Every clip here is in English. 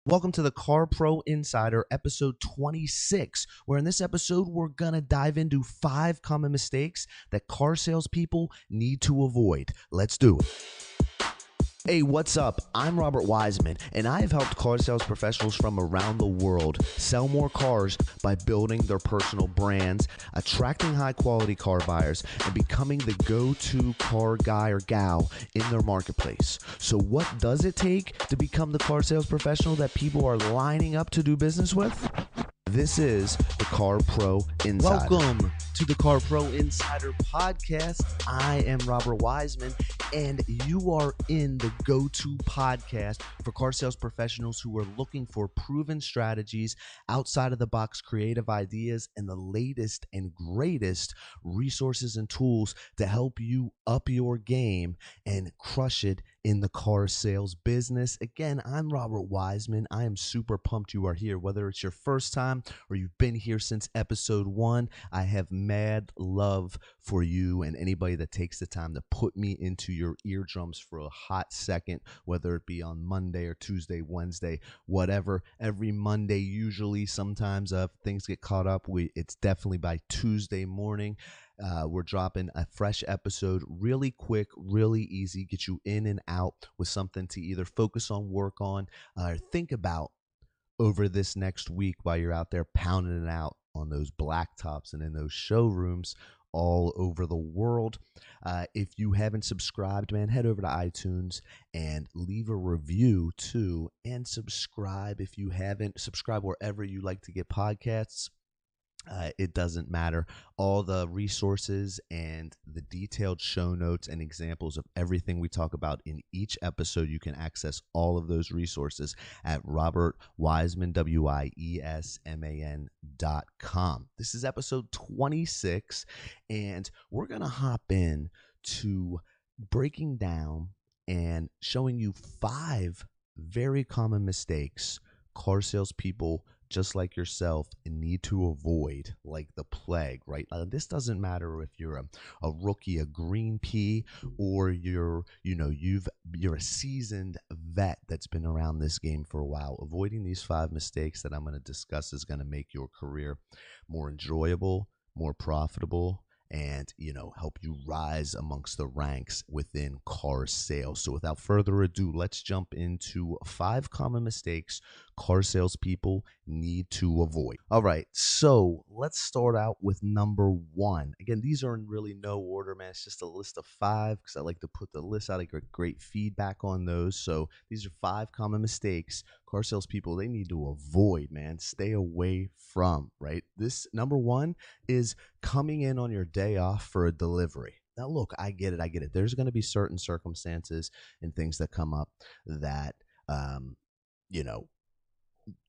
Welcome to the Car Pro Insider, episode 26, where in this episode, we're going to dive into 5 common mistakes that car salespeople need to avoid. Let's do it. Hey, what's up? I'm Robert Wiseman, and I have helped car sales professionals from around the world sell more cars by building their personal brands, attracting high-quality car buyers, and becoming the go-to car guy or gal in their marketplace. So what does it take to become the car sales professional that people are lining up to do business with? This is the Car Pro Insider. Welcome to the Car Pro Insider podcast. I am Robert Wiseman, and you are in the go-to podcast for car sales professionals who are looking for proven strategies, outside-of-the-box creative ideas, and the latest and greatest resources and tools to help you up your game and crush it in the car sales business. Again, I'm Robert Wiseman. I am super pumped you are here. Whether it's your first time or you've been here since episode 1, I have mad love for you and anybody that takes the time to put me into your eardrums for a hot second, whether it be on Monday or Tuesday, Wednesday, whatever. Every Monday, usually, sometimes things get caught up. It's definitely by Tuesday morning. We're dropping a fresh episode, really quick, really easy, get you in and out with something to either focus on, work on, or think about over this next week while you're out there pounding it out on those blacktops and in those showrooms all over the world. If you haven't subscribed, man, head over to iTunes and leave a review too, and subscribe if you haven't. Subscribe wherever you like to get podcasts. It doesn't matter. All the resources and the detailed show notes and examples of everything we talk about in each episode, you can access all of those resources at robertwiseman.com. This is episode 26, and we're going to hop in to breaking down and showing you 5 very common mistakes car salespeople just like yourself need to avoid like the plague, right? This doesn't matter if you're a rookie, a green pea, or you're a seasoned vet that's been around this game for a while. Avoiding these 5 mistakes that I'm going to discuss is going to make your career more enjoyable, more profitable, and help you rise amongst the ranks within car sales. So without further ado, let's jump into 5 common mistakes car salespeople need to avoid. All right, so let's start out with number 1. Again, these are in really no order, man. It's just a list of 5 because I like to put the list out. I get great feedback on those. So these are 5 common mistakes car salespeople they need to avoid, man. Stay away from, right? This number 1 is coming in on your day off for a delivery. Now, look, I get it. There's going to be certain circumstances and things that come up that,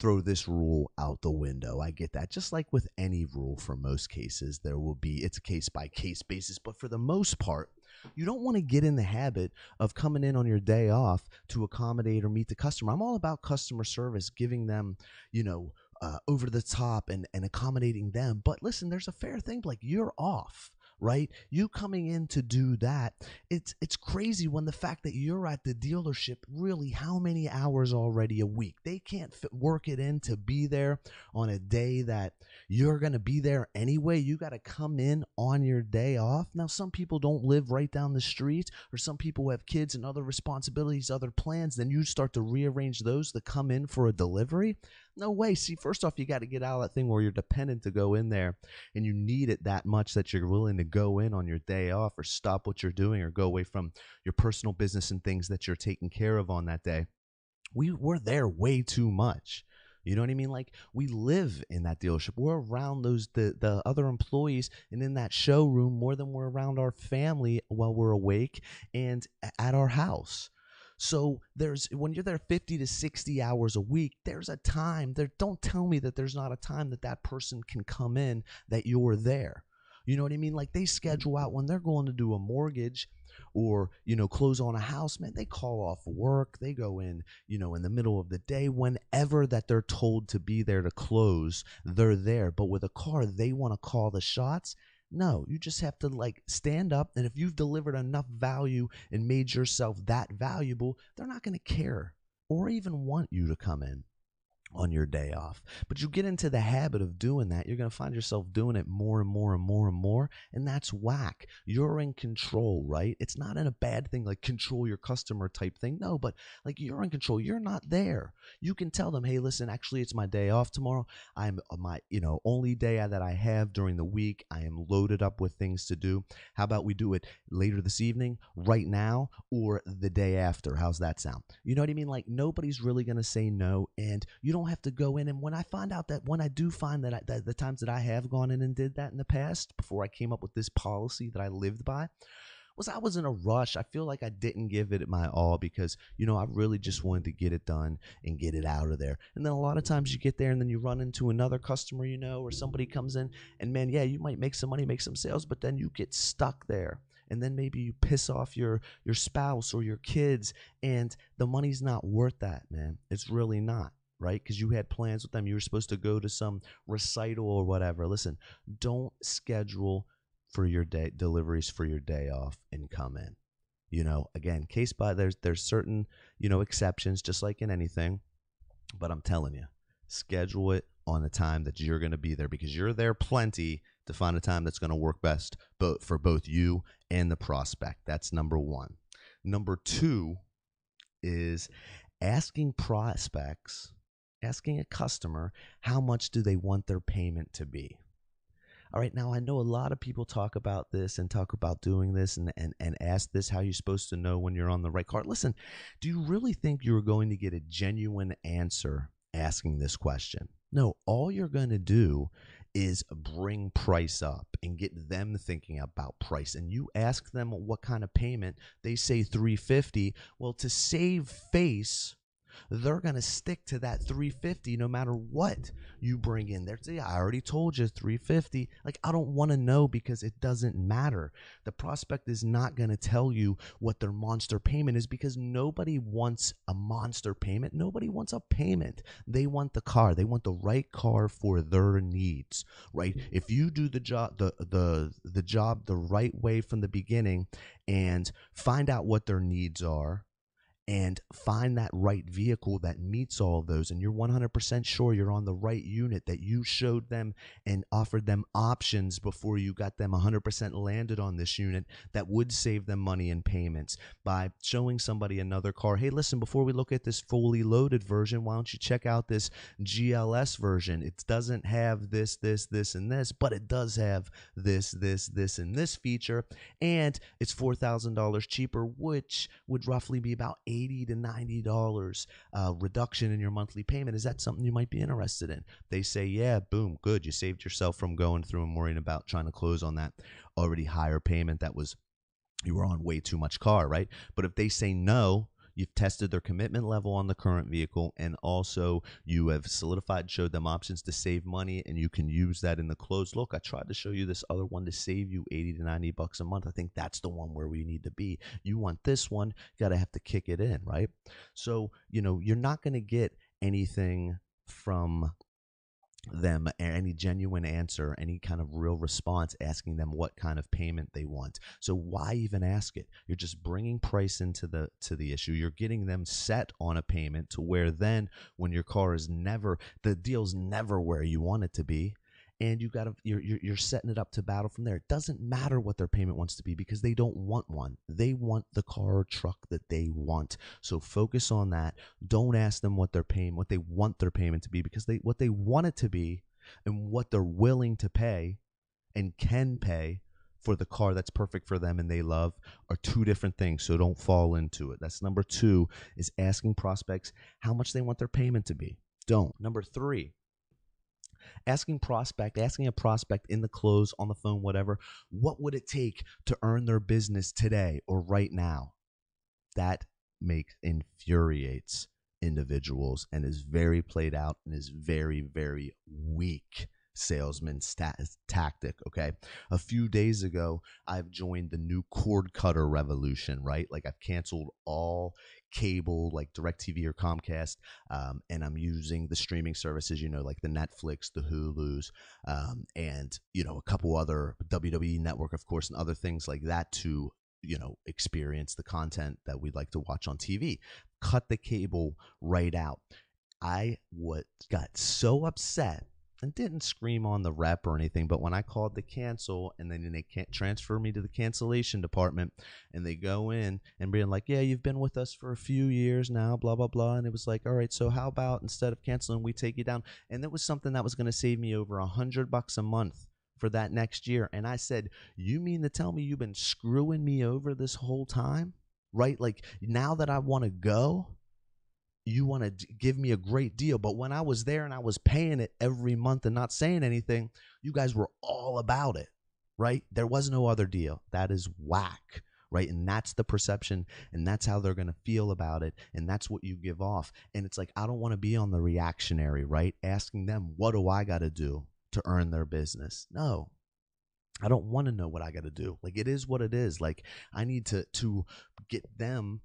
throw this rule out the window. I get that. Just like with any rule, for most cases, it's a case by case basis. But for the most part, you don't want to get in the habit of coming in on your day off to accommodate or meet the customer. I'm all about customer service, giving them, over the top and accommodating them. But listen, there's a fair thing. Like, you're off, right? You coming in to do that. It's crazy when the fact that you're at the dealership, really, how many hours already a week? They can't work it in to be there on a day that you're going to be there anyway. You got to come in on your day off. Now, some people don't live right down the street, or some people have kids and other responsibilities, other plans. Then you start to rearrange those to come in for a delivery. No way. See, first off, you got to get out of that thing where you're dependent to go in there and you need it that much that you're willing to go in on your day off or stop what you're doing or go away from your personal business and things that you're taking care of on that day. We're there way too much. You know what I mean? Like, we live in that dealership. We're around the other employees and in that showroom more than we're around our family while we're awake and at our house. So when you're there 50 to 60 hours a week, there's a time there. Don't tell me that there's not a time that person can come in that you're there. You know what I mean? Like, they schedule out when they're going to do a mortgage or, close on a house, man. They call off work. They go in, in the middle of the day, whenever that they're told to be there to close, they're there. But with a car, they want to call the shots. No, you just have to stand up. And if you've delivered enough value and made yourself that valuable, they're not going to care or even want you to come in. on your day off. But you get into the habit of doing that, you're going to find yourself doing it more and more and more and more, and that's whack. You're in control, right? It's not in a bad thing like control your customer type thing. No, but like you're in control. You're not there. You can tell them, "Hey, listen, actually it's my day off tomorrow. I'm my, only day that I have during the week. I am loaded up with things to do. How about we do it later this evening, right now, or the day after? How's that sound?" You know what I mean? Like nobody's really going to say no, and you don't have to go in. And when I find out that when I do find that the times that I have gone in and did that in the past before I came up with this policy that I lived by, was I was in a rush. I feel like I didn't give it my all because, I really just wanted to get it done and get it out of there. And then a lot of times you get there and then you run into another customer, or somebody comes in and man, yeah, you might make some money, make some sales, but then you get stuck there. And then maybe you piss off your spouse or your kids, and the money's not worth that, man. It's really not, right? Because you had plans with them. You were supposed to go to some recital or whatever. Listen, don't schedule for your day deliveries for your day off and come in. Again, case by there's certain, exceptions, just like in anything. But I'm telling you, schedule it on a time that you're going to be there, because you're there plenty to find a time that's going to work best for both you and the prospect. That's number one. Number two is asking a customer, how much do they want their payment to be? All right, now I know a lot of people talk about this and talk about doing this and ask this, how you're supposed to know when you're on the right card. Listen, do you really think you're going to get a genuine answer asking this question? No, all you're going to do is bring price up and get them thinking about price. And you ask them what kind of payment, they say $350. Well, to save face, they're going to stick to that $350 no matter what you bring in there. I already told you $350. Like, I don't want to know, because it doesn't matter. The prospect is not going to tell you what their monster payment is, because nobody wants a monster payment. Nobody wants a payment. They want the car. They want the right car for their needs, right? If you do the job, the job the right way from the beginning and find out what their needs are, and find that right vehicle that meets all of those, and you're 100% sure you're on the right unit, that you showed them and offered them options before you got them 100% landed on this unit that would save them money in payments, by showing somebody another car. Hey, listen, before we look at this fully loaded version, why don't you check out this GLS version? It doesn't have this, and this, but it does have this, and this feature, and it's $4,000 cheaper, which would roughly be about $80 to $90 reduction in your monthly payment. Is that something you might be interested in? They say, yeah, boom, good. You saved yourself from going through and worrying about trying to close on that already higher payment that was, you were on way too much car, right? But if they say no, you've tested their commitment level on the current vehicle, and also you have solidified, showed them options to save money, and you can use that in the close. Look, I tried to show you this other one to save you $80 to $90 a month. I think that's the one where we need to be. You want this one, you got to have to kick it in, right? So, you're not going to get anything from them, any genuine answer, any kind of real response asking them what kind of payment they want. So why even ask it? You're just bringing price into the issue. You're getting them set on a payment to where then when your car is the deal's never where you want it to be, and you're setting it up to battle from there. It doesn't matter what their payment wants to be, because they don't want one. They want the car or truck that they want. So focus on that. Don't ask them what they want their payment to be, because what they want it to be and what they're willing to pay and can pay for the car that's perfect for them and they love are two different things. So don't fall into it. That's number two, is asking prospects how much they want their payment to be. Don't. Number three, asking a prospect in the close, on the phone, whatever, what would it take to earn their business today or right now? That infuriates individuals and is very played out and is very, very weak salesman tactic. Okay, a few days ago I've joined the new cord cutter revolution, right? Like, I've canceled all cable, like DirecTV or Comcast, and I'm using the streaming services, like the Netflix, the Hulus, and a couple other, WWE Network, of course, and other things like that, to experience the content that we'd like to watch on TV. Cut the cable right out. got so upset and didn't scream on the rep or anything, but when I called to cancel and then they can't transfer me to the cancellation department, and they go in and being like, yeah, you've been with us for a few years now, blah, blah, blah. And it was like, all right, so how about instead of canceling, we take you down? And it was something that was going to save me over $100 a month for that next year. And I said, you mean to tell me you've been screwing me over this whole time? Right? Like, now that I want to go, you want to give me a great deal. But when I was there and I was paying it every month and not saying anything, you guys were all about it, right? There was no other deal. That is whack, right? And that's the perception, and that's how they're going to feel about it, and that's what you give off. And it's like, I don't want to be on the reactionary, right? Asking them, what do I got to do to earn their business? No. I don't want to know what I got to do. Like, it is what it is. Like, I need to get them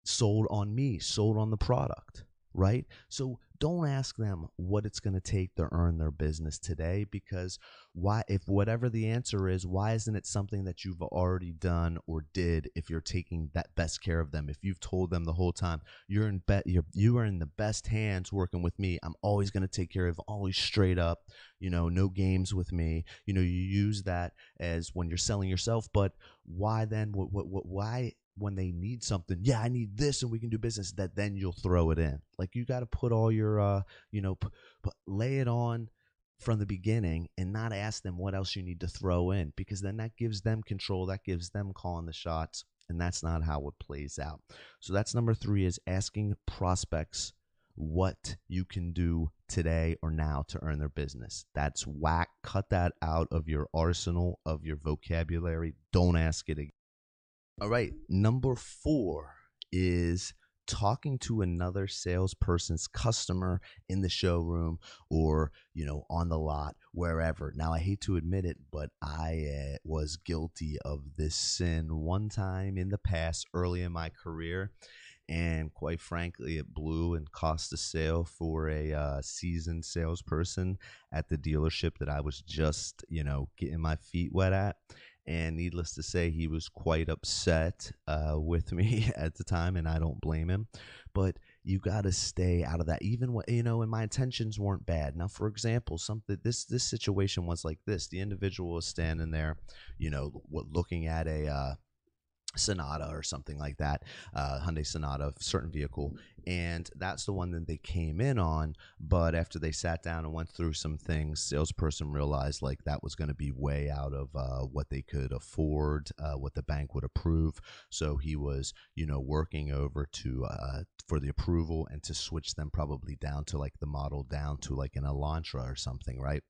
sold on me, sold on the product, right? So don't ask them what it's going to take to earn their business today, because why, if whatever the answer is, why isn't it something that you've already done or did if you're taking that best care of them? If you've told them the whole time, you are in the best hands working with me. I'm always going to take care of, always straight up, no games with me. You use that as when you're selling yourself, but why then, why when they need something, yeah, I need this and we can do business, that then you'll throw it in. Like, you got to put all your, lay it on from the beginning and not ask them what else you need to throw in, because then that gives them control. That gives them calling the shots. And that's not how it plays out. So that's number 3, is asking prospects what you can do today or now to earn their business. That's whack. Cut that out of your arsenal, of your vocabulary. Don't ask it again. All right, number 4 is talking to another salesperson's customer in the showroom or, on the lot, wherever. Now, I hate to admit it, but I was guilty of this sin one time in the past, early in my career. And quite frankly, it blew and cost a sale for a seasoned salesperson at the dealership that I was just, getting my feet wet at. And needless to say, he was quite upset with me at the time, and I don't blame him. But you got to stay out of that, even when, and my intentions weren't bad. Now, for example, this situation was like this. The individual was standing there, looking at a Sonata or something like that, Hyundai Sonata, certain vehicle, and that's the one that they came in on. But after they sat down and went through some things, salesperson realized like that was going to be way out of what they could afford, what the bank would approve. So he was, working over to for the approval and to switch them probably down to like the model down to like an Elantra or something, right?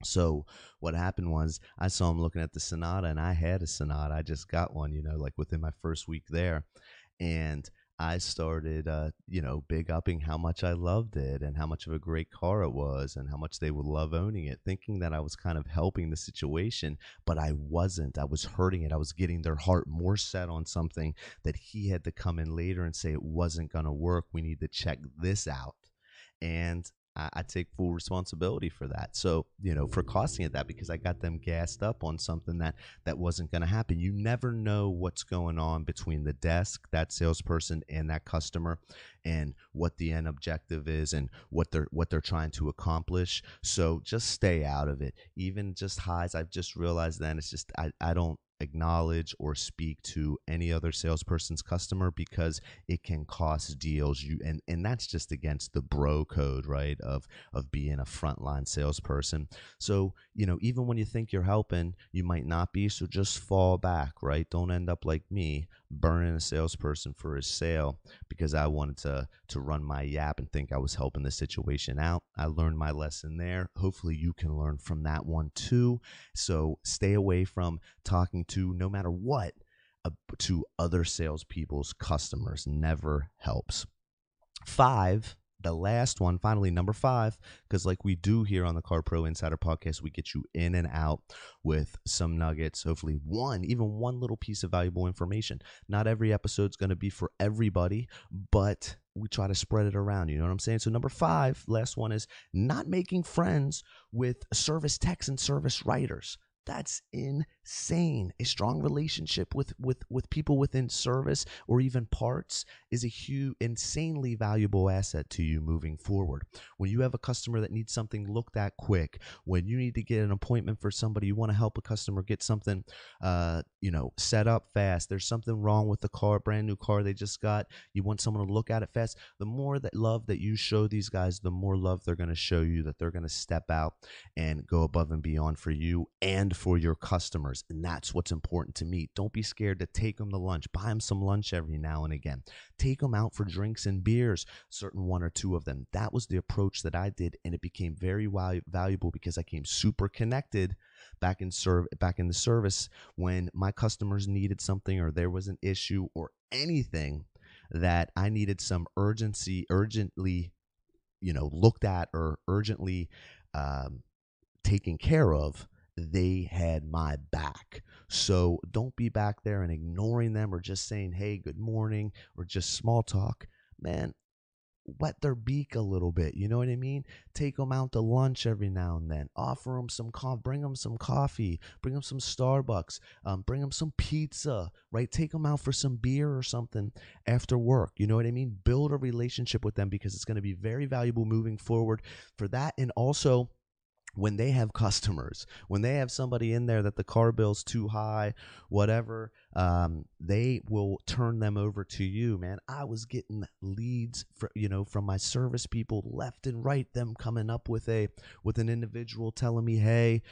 So what happened was I saw him looking at the Sonata, and I had a Sonata. I just got one, like within my first week there. And I started, big upping how much I loved it and how much of a great car it was and how much they would love owning it, thinking that I was kind of helping the situation, but I wasn't. I was hurting it. I was getting their heart more set on something that he had to come in later and say it wasn't going to work. We need to check this out. And I take full responsibility for that. So, for costing it that, because I got them gassed up on something that wasn't going to happen. You never know what's going on between the desk, that salesperson, and that customer, and what the end objective is and what they're trying to accomplish. So just stay out of it. Even just highs, I've just realized then it's just I don't acknowledge or speak to any other salesperson's customer, because it can cost deals. And that's just against the bro code, right, of being a frontline salesperson. So even when you think you're helping, you might not be. So just fall back, right? Don't end up like me, burning a salesperson for his sale because I wanted to run my yap and think I was helping the situation out. I learned my lesson there. Hopefully you can learn from that one too. So stay away from talking to, no matter what, to other salespeople's customers. Never helps. 5, the last one, finally, number 5, because like we do here on the Car Pro Insider Podcast, we get you in and out with some nuggets, hopefully even one little piece of valuable information. Not every episode's going to be for everybody, but we try to spread it around. You know what I'm saying? So number 5, last one, is not making friends with service techs and service writers. That's insane. A strong relationship with people within service or even parts is a huge, insanely valuable asset to you moving forward. When you have a customer that needs something looked at quick, when you need to get an appointment for somebody, you want to help a customer get something, set up fast. There's something wrong with the car, brand new car they just got. You want someone to look at it fast. The more that love that you show these guys, the more love they're going to show you, that they're going to step out and go above and beyond for you and for your customers. And that's what's important to me. Don't be scared to take them to lunch. Buy them some lunch every now and again. Take them out for drinks and beers, certain one or two of them. That was the approach that I did, and it became very valuable because I came super connected back in the service when my customers needed something or there was an issue or anything that I needed some urgently, looked at or urgently taken care of. They had my back. So don't be back there and ignoring them or just saying, hey, good morning, or just small talk. Man, wet their beak a little bit. You know what I mean? Take them out to lunch every now and then. Offer them some coffee. Bring them some coffee. Bring them some Starbucks. Bring them some pizza, right? Take them out for some beer or something after work. You know what I mean? Build a relationship with them because it's going to be very valuable moving forward for that. And also, when they have customers, when they have somebody in there that the car bill's too high, whatever, they will turn them over to you, man. I was getting leads from my service people left and right, them coming up with an individual telling me, hey,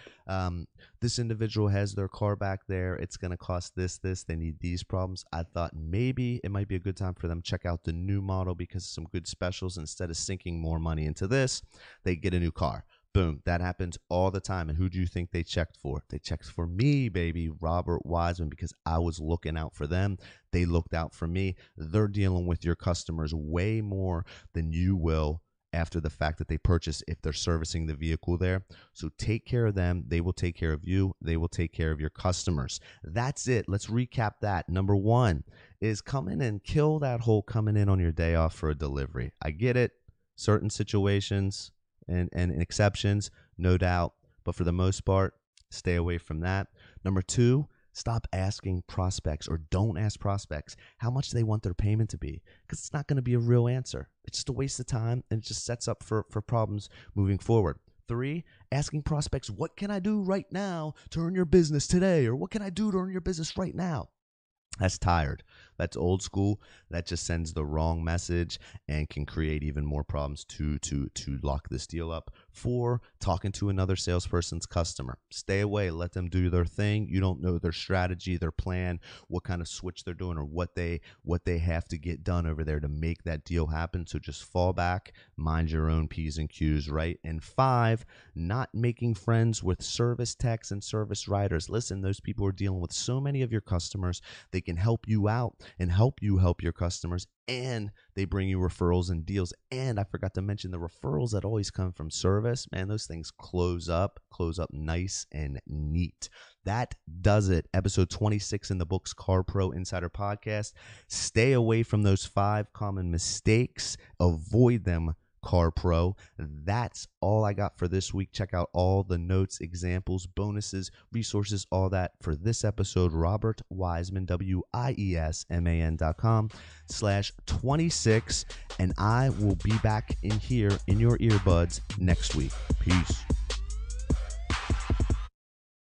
this individual has their car back there. It's going to cost this. They need these problems. I thought maybe it might be a good time for them to check out the new model because of some good specials. Instead of sinking more money into this, they get a new car. Boom. That happens all the time. And who do you think they checked for? They checked for me, baby, Robert Wiseman, because I was looking out for them. They looked out for me. They're dealing with your customers way more than you will after the fact that they purchase if they're servicing the vehicle there. So take care of them. They will take care of you. They will take care of your customers. That's it. Let's recap that. Number one is come in and kill that whole coming in on your day off for a delivery. I get it. Certain situations and exceptions, no doubt. But for the most part, stay away from that. Number two, stop asking prospects, or don't ask prospects how much they want their payment to be, because it's not going to be a real answer. It's just a waste of time, and it just sets up for problems moving forward. Three, asking prospects, what can I do right now to earn your business today? Or what can I do to earn your business right now? That's tired. That's old school. That just sends the wrong message and can create even more problems to lock this deal up. 4, talking to another salesperson's customer. Stay away. Let them do their thing. You don't know their strategy, their plan, what kind of switch they're doing, or what they have to get done over there to make that deal happen. So just fall back, mind your own P's and Q's, right? And 5, not making friends with service techs and service writers. Listen, those people are dealing with so many of your customers. They can help you out and help you help your customers, and they bring you referrals and deals. And I forgot to mention the referrals that always come from service. Man, those things close up nice and neat. That does it. Episode 26 in the books, Car Pro Insider Podcast. Stay away from those 5 common mistakes. Avoid them, Car Pro. That's all I got for this week. Check out all the notes, examples, bonuses, resources, all that for this episode. Robert Wiseman, WIESMAN.com/26. And I will be back in here in your earbuds next week. Peace.